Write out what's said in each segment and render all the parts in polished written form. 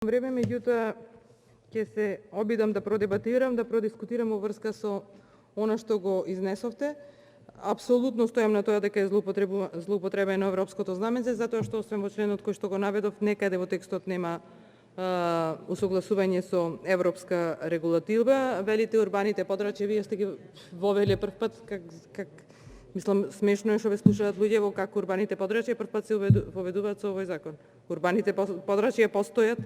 време, меѓутоа ќе се обидам да продебатирам, да продискутирам во врска со она што го изнесовте. Апсолутно стојам на тоа дека е злоупотребено европското знаменце, затоа што освен во членот кој што го наведов, некаде во текстот нема усогласување со европска регулатива. Велите урбаните подрачја, вие сте ги вовеле прв пат, мислам, смешно е што ве слушаат луѓе во како урбаните подрачја прв пат се воведуваат со овој закон. Урбаните подрачја постојат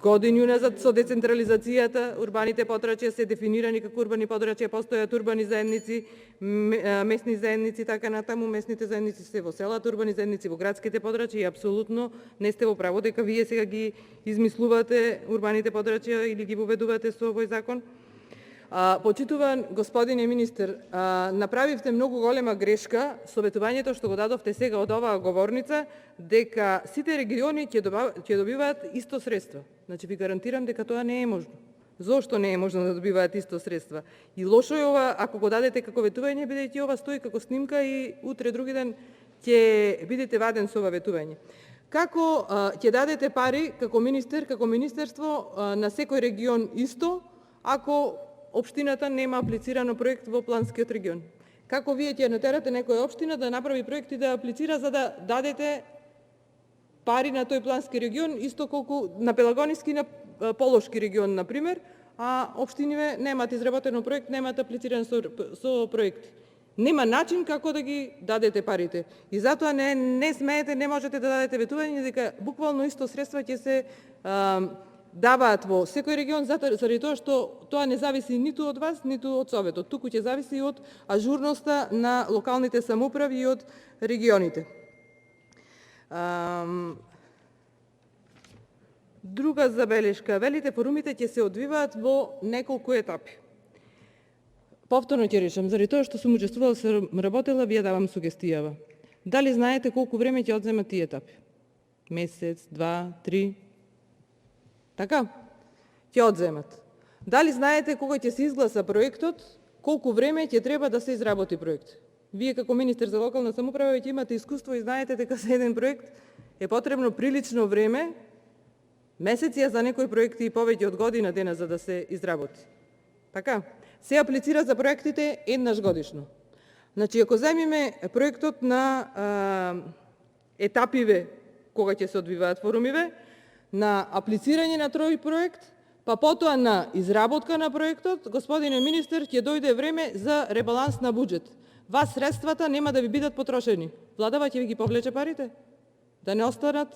години уназад со децентрализацијата. Урбаните подрачја се дефинирани како урбани подрачја, постојат урбани заедници, месни заедници, така натаму. Месните заедници се во селата, урбани заедници во градските подрачја и апсолутно не сте во право дека вие сега ги измислувате урбаните подрачја или ги воведувате со овој закон. Почитуван господине министер, направивте многу голема грешка со ветувањето што го дадовте сега од оваа говорница, дека сите региони ќе добиваат исто средства. Значи ви гарантирам дека тоа не е можно. Зошто не е можно да добиваат исто средства? И лошо е ова ако го дадете како ветување, бидејќи ова стои како снимка и утре други ден ќе бидете ваден со ова ветување. Како ќе дадете пари како министер, како министерство на секој регион исто, ако општината нема аплицирано проект во планскиот регион? Како вие ќе натерате некоја општина да направи проект и да аплицира за да дадете пари на тој плански регион, исто колку на Пелагониски и на Полошки регион, например, а општиниве немаат изработено проект, немаат аплициран со проекти. Нема начин како да ги дадете парите. И затоа не смеете, не можете да дадете ветување дека буквално исто средства ќе се даваат во секој регион, заради тоа што тоа не зависи ниту од вас, ниту од Советот. Туку ќе зависи од ажурноста на локалните самоуправи и од регионите. Друга забелешка, велите форумите ќе се одвиваат во неколку етапи. Повторно ќе речам, заради тоа што сум учествувала, сум работела, вие давам сугестијава. Дали знаете колку време ќе одземат тие етапи? Месец, два, три? Така? Ќе одземат. Дали знаете кога ќе се изгласа проектот, колку време ќе треба да се изработи проект? Вие како министер за локална самоуправа ќе имате искуство и знаете дека за еден проект е потребно прилично време, месеци, а за некои проекти и повеќе од година дена за да се изработи. Така? Се аплицира за проектите еднаш годишно. Значи, ако земиме проектот на етапиве кога ќе се одвиваат форумиве, на аплицирање на тој проект, па потоа на изработка на проектот, господине министер, ќе дојде време за ребаланс на буџет. Вас средствата нема да ви бидат потрошени. Владава ќе ви ги повлече парите? Да не останат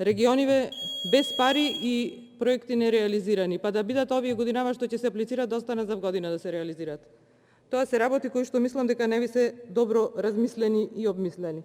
региониве без пари и проекти нереализирани, па да бидат овие годинава што ќе се аплицираат да останат за година да се реализираат. Тоа се работи кои што мислам дека не ви се добро размислени и обмислени.